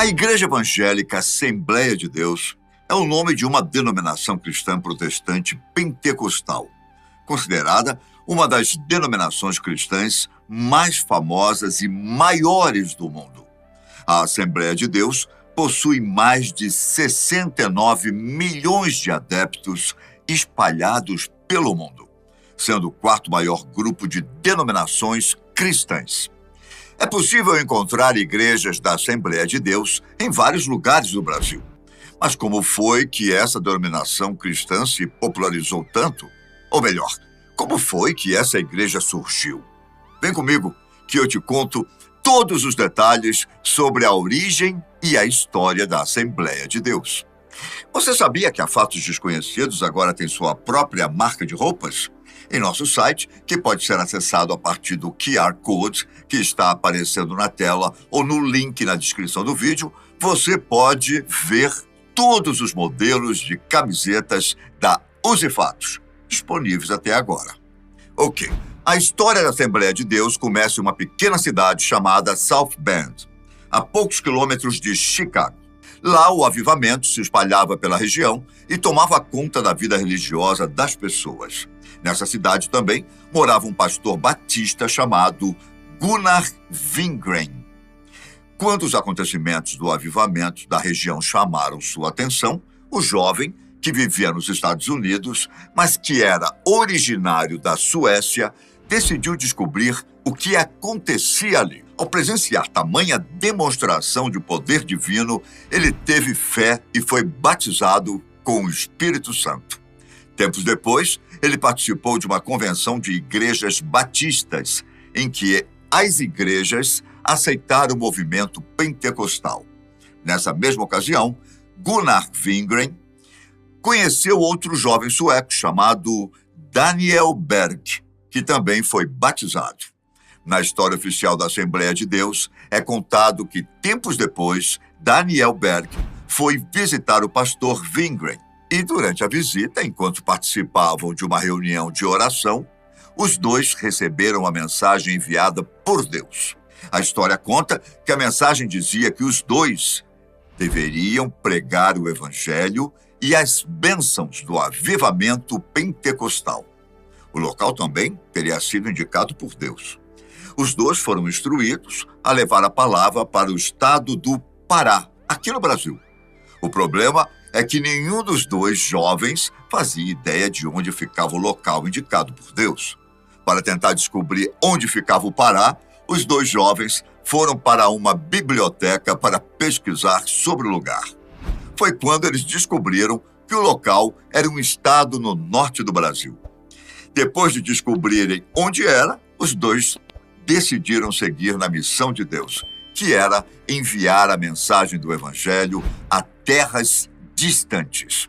A Igreja Evangélica Assembleia de Deus é o nome de uma denominação cristã protestante pentecostal, considerada uma das denominações cristãs mais famosas e maiores do mundo. A Assembleia de Deus possui mais de 69 milhões de adeptos espalhados pelo mundo, sendo o quarto maior grupo de denominações cristãs. É possível encontrar igrejas da Assembleia de Deus em vários lugares do Brasil. Mas como foi que essa denominação cristã se popularizou tanto? Ou melhor, como foi que essa igreja surgiu? Vem comigo que eu te conto todos os detalhes sobre a origem e a história da Assembleia de Deus. Você sabia que a Fatos Desconhecidos agora tem sua própria marca de roupas? Em nosso site, que pode ser acessado a partir do QR Code que está aparecendo na tela ou no link na descrição do vídeo, você pode ver todos os modelos de camisetas da Use Fatos, disponíveis até agora. Ok, a história da Assembleia de Deus começa em uma pequena cidade chamada South Bend, a poucos quilômetros de Chicago. Lá, o avivamento se espalhava pela região e tomava conta da vida religiosa das pessoas. Nessa cidade também morava um pastor batista chamado Gunnar Wingren. Quando os acontecimentos do avivamento da região chamaram sua atenção, o jovem, que vivia nos Estados Unidos, mas que era originário da Suécia, decidiu descobrir o que acontecia ali. Ao presenciar tamanha demonstração de poder divino, ele teve fé e foi batizado com o Espírito Santo. Tempos depois, ele participou de uma convenção de igrejas batistas, em que as igrejas aceitaram o movimento pentecostal. Nessa mesma ocasião, Gunnar Wingren conheceu outro jovem sueco chamado Daniel Berg, que também foi batizado. Na história oficial da Assembleia de Deus, é contado que, tempos depois, Daniel Berg foi visitar o pastor Wingren. E durante a visita, enquanto participavam de uma reunião de oração, os dois receberam a mensagem enviada por Deus. A história conta que a mensagem dizia que os dois deveriam pregar o evangelho e as bênçãos do avivamento pentecostal. O local também teria sido indicado por Deus. Os dois foram instruídos a levar a palavra para o estado do Pará, aqui no Brasil. O problema é que nenhum dos dois jovens fazia ideia de onde ficava o local indicado por Deus. Para tentar descobrir onde ficava o Pará, os dois jovens foram para uma biblioteca para pesquisar sobre o lugar. Foi quando eles descobriram que o local era um estado no norte do Brasil. Depois de descobrirem onde era, os dois decidiram seguir na missão de Deus, que era enviar a mensagem do Evangelho a terras distantes.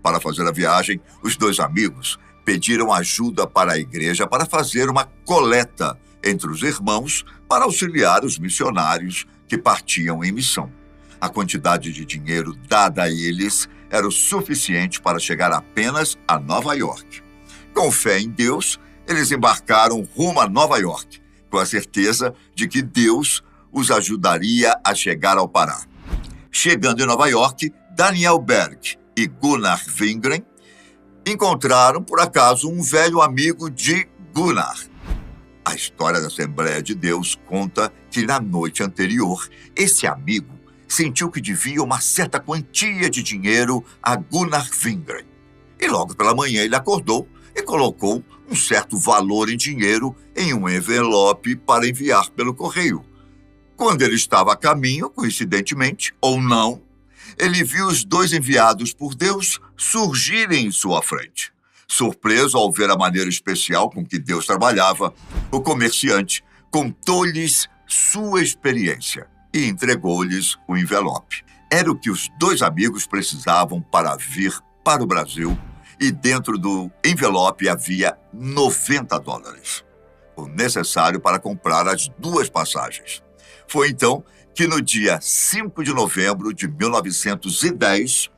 Para fazer a viagem, os dois amigos pediram ajuda para a igreja para fazer uma coleta entre os irmãos para auxiliar os missionários que partiam em missão. A quantidade de dinheiro dada a eles era o suficiente para chegar apenas a Nova York. Com fé em Deus, eles embarcaram rumo a Nova York, com a certeza de que Deus os ajudaria a chegar ao Pará. Chegando em Nova York, Daniel Berg e Gunnar Wingren encontraram, por acaso, um velho amigo de Gunnar. A história da Assembleia de Deus conta que, na noite anterior, esse amigo sentiu que devia uma certa quantia de dinheiro a Gunnar Wingren. E logo pela manhã ele acordou e colocou um certo valor em dinheiro em um envelope para enviar pelo correio. Quando ele estava a caminho, coincidentemente ou não, ele viu os dois enviados por Deus surgirem em sua frente. Surpreso ao ver a maneira especial com que Deus trabalhava, o comerciante contou-lhes sua experiência e entregou-lhes o envelope. Era o que os dois amigos precisavam para vir para o Brasil, e dentro do envelope havia $90, o necessário para comprar as duas passagens. Foi então que no dia 5 de novembro de 1910,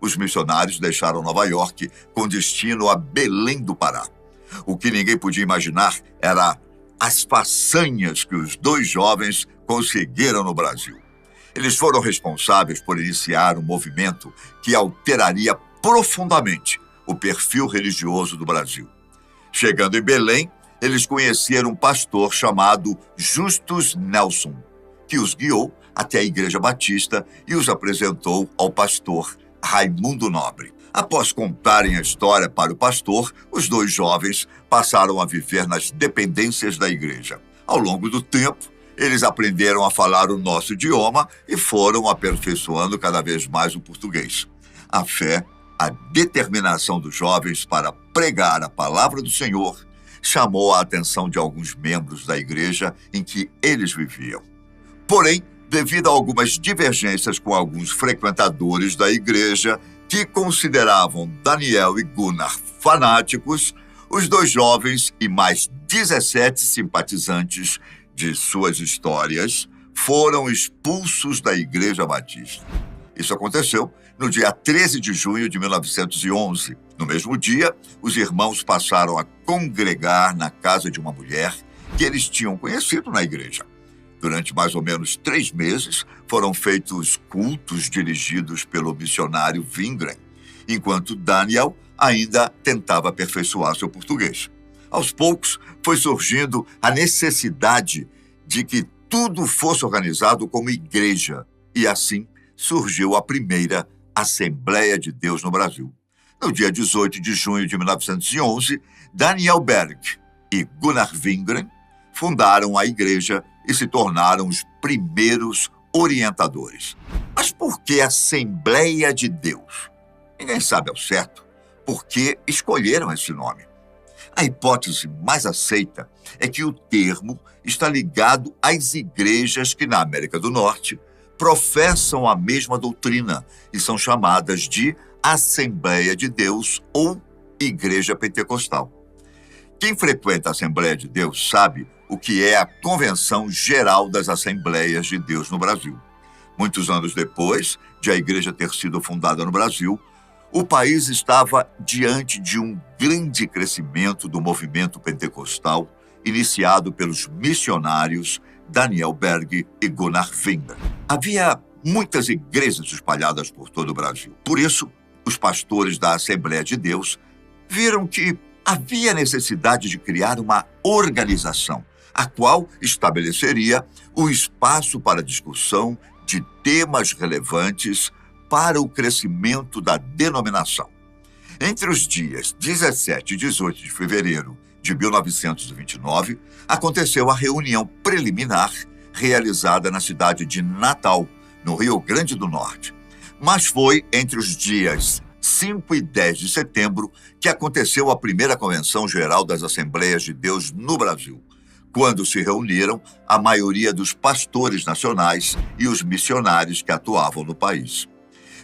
os missionários deixaram Nova York com destino a Belém do Pará. O que ninguém podia imaginar era as façanhas que os dois jovens conseguiram no Brasil. Eles foram responsáveis por iniciar um movimento que alteraria profundamente o perfil religioso do Brasil. Chegando em Belém, eles conheceram um pastor chamado Justus Nelson, que os guiou até a Igreja Batista e os apresentou ao pastor Raimundo Nobre. Após contarem a história para o pastor, os dois jovens passaram a viver nas dependências da igreja. Ao longo do tempo, eles aprenderam a falar o nosso idioma e foram aperfeiçoando cada vez mais o português. A fé, a determinação dos jovens para pregar a palavra do Senhor chamou a atenção de alguns membros da igreja em que eles viviam. Porém, devido a algumas divergências com alguns frequentadores da igreja que consideravam Daniel e Gunnar fanáticos, os dois jovens e mais 17 simpatizantes de suas histórias foram expulsos da Igreja Batista. Isso aconteceu no dia 13 de junho de 1911. No mesmo dia, os irmãos passaram a congregar na casa de uma mulher que eles tinham conhecido na igreja. Durante mais ou menos 3 meses, foram feitos cultos dirigidos pelo missionário Wingren, enquanto Daniel ainda tentava aperfeiçoar seu português. Aos poucos, foi surgindo a necessidade de que tudo fosse organizado como igreja, e assim surgiu a primeira Assembleia de Deus no Brasil. No dia 18 de junho de 1911, Daniel Berg e Gunnar Wingren fundaram a igreja e se tornaram os primeiros orientadores. Mas por que Assembleia de Deus? Ninguém sabe ao certo por que escolheram esse nome. A hipótese mais aceita é que o termo está ligado às igrejas que, na América do Norte, professam a mesma doutrina e são chamadas de Assembleia de Deus ou Igreja Pentecostal. Quem frequenta a Assembleia de Deus sabe o que é a Convenção Geral das Assembleias de Deus no Brasil. Muitos anos depois de a igreja ter sido fundada no Brasil, o país estava diante de um grande crescimento do movimento pentecostal iniciado pelos missionários Daniel Berg e Gunnar Wingren. Havia muitas igrejas espalhadas por todo o Brasil. Por isso, os pastores da Assembleia de Deus viram que havia necessidade de criar uma organização, a qual estabeleceria o espaço para discussão de temas relevantes para o crescimento da denominação. Entre os dias 17 e 18 de fevereiro de 1929, aconteceu a reunião preliminar realizada na cidade de Natal, no Rio Grande do Norte. Mas foi entre os dias 5 e 10 de setembro que aconteceu a primeira Convenção Geral das Assembleias de Deus no Brasil, quando se reuniram a maioria dos pastores nacionais e os missionários que atuavam no país.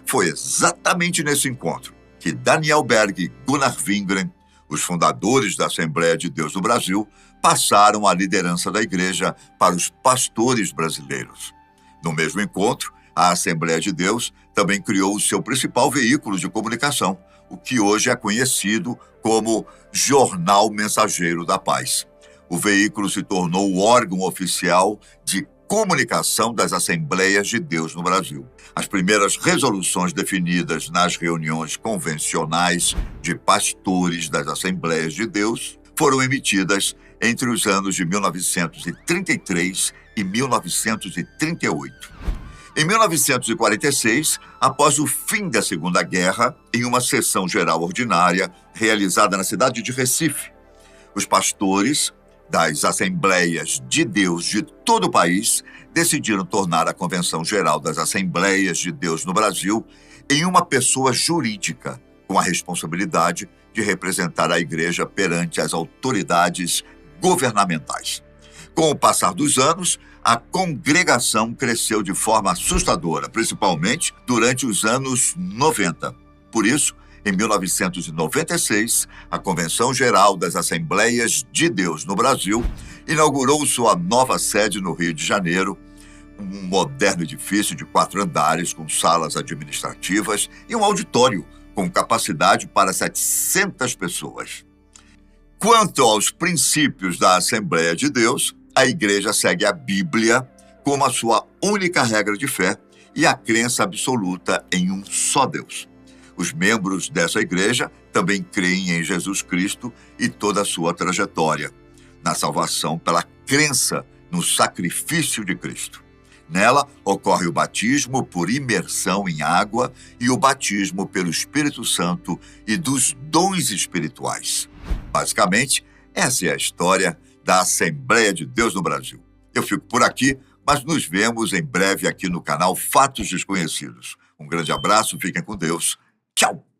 Foi exatamente nesse encontro que Daniel Berg e Gunnar Wingren, os fundadores da Assembleia de Deus no Brasil, passaram a liderança da igreja para os pastores brasileiros. No mesmo encontro, a Assembleia de Deus também criou o seu principal veículo de comunicação, o que hoje é conhecido como Jornal Mensageiro da Paz. O veículo se tornou o órgão oficial de comunicação das Assembleias de Deus no Brasil. As primeiras resoluções definidas nas reuniões convencionais de pastores das Assembleias de Deus foram emitidas entre os anos de 1933 e 1938. Em 1946, após o fim da Segunda Guerra, em uma sessão geral ordinária realizada na cidade de Recife, os pastores das Assembleias de Deus de todo o país decidiram tornar a Convenção Geral das Assembleias de Deus no Brasil em uma pessoa jurídica, com a responsabilidade de representar a igreja perante as autoridades governamentais. Com o passar dos anos, a congregação cresceu de forma assustadora, principalmente durante os anos 90. Por isso, em 1996, a Convenção Geral das Assembleias de Deus no Brasil inaugurou sua nova sede no Rio de Janeiro, um moderno edifício de 4 andares com salas administrativas e um auditório com capacidade para 700 pessoas. Quanto aos princípios da Assembleia de Deus, a igreja segue a Bíblia como a sua única regra de fé e a crença absoluta em um só Deus. Os membros dessa igreja também creem em Jesus Cristo e toda a sua trajetória, na salvação pela crença no sacrifício de Cristo. Nela ocorre o batismo por imersão em água e o batismo pelo Espírito Santo e dos dons espirituais. Basicamente, essa é a história da Assembleia de Deus no Brasil. Eu fico por aqui, mas nos vemos em breve aqui no canal Fatos Desconhecidos. Um grande abraço, fiquem com Deus. Tchau!